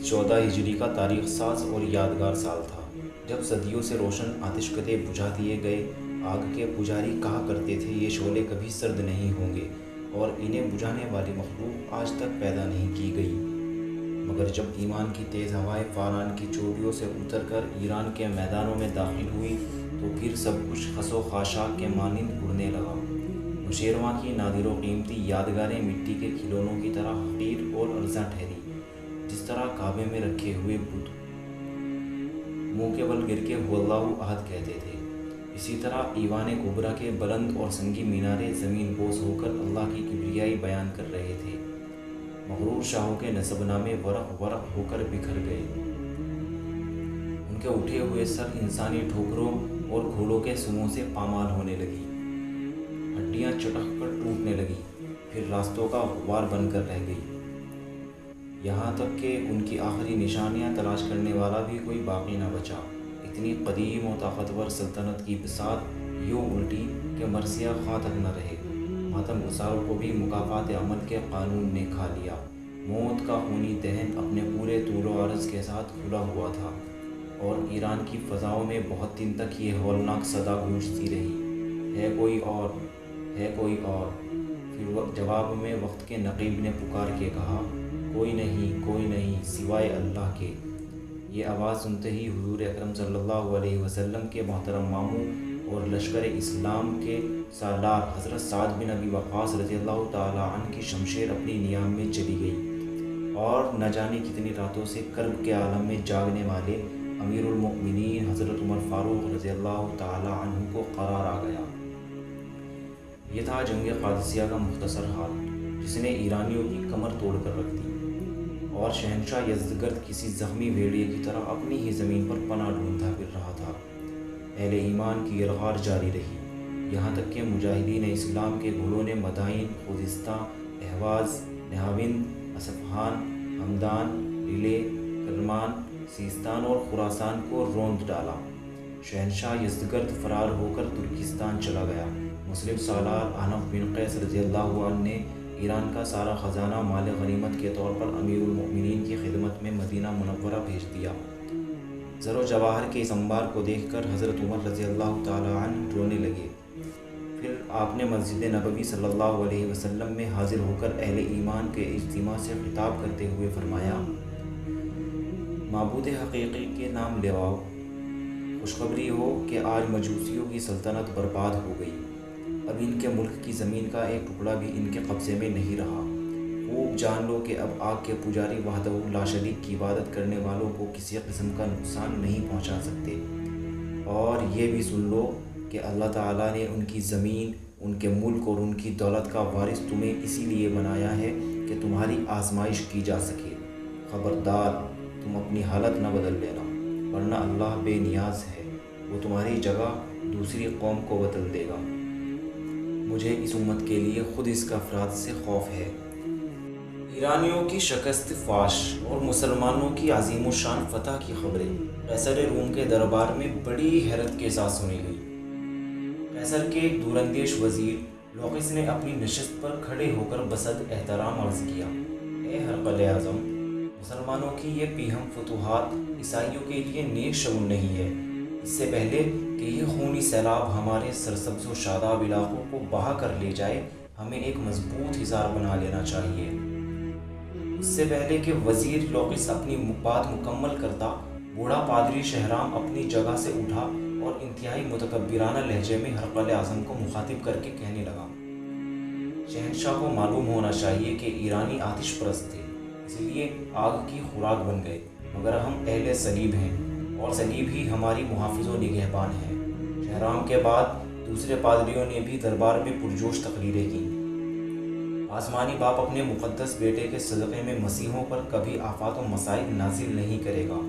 14 ہجری کا تاریخ ساز اور یادگار سال تھا جب صدیوں سے روشن آتش کدے بجھا دیے گئے آگ کے پجاری کہا کرتے تھے یہ شعلے کبھی سرد نہیں ہوں گے اور انہیں بجھانے والی مخلوق آج تک پیدا نہیں کی گئی، مگر جب ایمان کی تیز ہوائیں فاران کی چوٹیوں سے اتر کر ایران کے میدانوں میں داخل ہوئی تو پھر سب کچھ خس و خاشاک کے مانند اڑنے لگا۔ نوشیروان کی نادر و قیمتی یادگاریں مٹی کے کھلونوں کی طرح حقیر اور ارزاں ٹھہری، جس طرح کعبے میں رکھے ہوئے بت منہ کے بل گر کے هو اللہ احد کہتے تھے، اسی طرح ایوان کبریٰ کے بلند اور سنگی مینارے زمین بوس ہو کر اللہ کی کبریائی بیان کر رہے تھے۔ مغرور شاہوں کے نسب نامے ورق ورق ہو کر بکھر گئے، ان کے اٹھے ہوئے سر انسانی ٹھوکروں اور گھوڑوں کے سموں سے پامال ہونے لگی، ہڈیاں چٹک کر ٹوٹنے لگی، پھر راستوں کا غبار بن کر رہ گئی، یہاں تک کہ ان کی آخری نشانیاں تلاش کرنے والا بھی کوئی باقی نہ بچا۔ اتنی قدیم و طاقتور سلطنت کی بساط یوں الٹی کہ مرثیہ خواہ تک نہ رہے۔ ماتم گساروں کو بھی مکافات عمل کے قانون نے کھا لیا۔ موت کا خونی دہن اپنے پورے طول و عرض کے ساتھ کھلا ہوا تھا اور ایران کی فضاؤں میں بہت دن تک یہ ہولناک صدا گونجتی رہی، ہے کوئی اور، ہے کوئی اور۔ پھر جواب میں وقت کے نقیب نے پکار کے کہا، کوئی نہیں سوائے اللہ کے۔ یہ آواز سنتے ہی حضور اکرم صلی اللہ علیہ وسلم کے محترم ماموں اور لشکر اسلام کے سالار حضرت سعد بن ابی وقاص رضی اللہ تعالیٰ عنہ کی شمشیر اپنی نیام میں چلی گئی اور نہ جانے کتنی راتوں سے کرب کے عالم میں جاگنے والے امیر المؤمنین حضرت عمر فاروق رضی اللہ تعالیٰ عنہ کو قرار آ گیا۔ یہ تھا جنگ قادسیہ کا مختصر حال، جس نے ایرانیوں کی کمر توڑ کر رکھ دی اور شہنشاہ یزدگرد کسی زخمی بھیڑیے کی طرح اپنی ہی زمین پر پناہ ڈھونڈتا پھر رہا تھا۔ اہل ایمان کی یلغار جاری رہی، یہاں تک کہ مجاہدین اسلام کے گھوڑوں نے Madain, Khuzestan, Ahvaz, Nahavand, Isfahan, Hamadan, ریلے، کرمان، سیستان اور خراسان کو روند ڈالا۔ شہنشاہ یزدگرد فرار ہو کر ترکستان چلا گیا۔ مسلم سالار احنف بن قیس رضی اللہ عنہ نے ایران کا سارا خزانہ مال غنیمت کے طور پر امیر المؤمنین کی خدمت میں مدینہ منورہ بھیج دیا۔ زر و جواہر کے اس انبار کو دیکھ کر حضرت عمر رضی اللہ تعالیٰ عنہ رونے لگے۔ پھر آپ نے مسجد نبوی صلی اللہ علیہ وسلم میں حاضر ہو کر اہل ایمان کے اجتماع سے خطاب کرتے ہوئے فرمایا، معبود حقیقی کے نام لیواؤ، خوشخبری ہو کہ آج مجوسیوں کی سلطنت برباد ہو گئی، اب ان کے ملک کی زمین کا ایک ٹکڑا بھی ان کے قبضے میں نہیں رہا۔ خوب جان لو کہ اب آگ کے پجاری وحدہ لا شریک کی عبادت کرنے والوں کو کسی قسم کا نقصان نہیں پہنچا سکتے، اور یہ بھی سن لو کہ اللہ تعالیٰ نے ان کی زمین، ان کے ملک اور ان کی دولت کا وارث تمہیں اسی لیے بنایا ہے کہ تمہاری آزمائش کی جا سکے۔ خبردار تم اپنی حالت نہ بدل لینا، ورنہ اللہ بے نیاز ہے، وہ تمہاری جگہ دوسری قوم کو بدل دے گا۔ مجھے اس امت کے لیے خود اس کا افراد سے خوف ہے۔ ایرانیوں کی شکست فاش اور مسلمانوں کی عظیم الشان فتح کی خبریں قیصر روم کے دربار میں بڑی حیرت کے ساتھ سنی گئی۔ قیصر کے ایک دوراندیش وزیر لوقس نے اپنی نشست پر کھڑے ہو کر بصد احترام عرض کیا، اے ہرقل اعظم، مسلمانوں کی یہ پیہم فتوحات عیسائیوں کے لیے نیک شگون نہیں ہے۔ اس سے پہلے کہ یہ خونی سیلاب ہمارے سرسبز و شاداب علاقوں کو بہا کر لے جائے، ہمیں ایک مضبوط حصار بنا لینا چاہیے۔ اس سے پہلے کہ وزیر لوقس اپنی بات مکمل کرتا، بوڑھا پادری شہرام اپنی جگہ سے اٹھا اور انتہائی متکبرانہ لہجے میں ہرقل اعظم کو مخاطب کر کے کہنے لگا، شہنشاہ کو معلوم ہونا چاہیے کہ ایرانی آتش پرست تھے، اس لیے آگ کی خوراک بن گئے، مگر ہم اہل صلیب ہیں اور صلیب ہی ہماری محافظ و نگہبان ہے۔ شہرام کے بعد دوسرے پادریوں نے بھی دربار میں پرجوش تقریریں کیں۔ آسمانی باپ اپنے مقدس بیٹے کے صدقے میں مسیحوں پر کبھی آفات و مصائب نازل نہیں کرے گا۔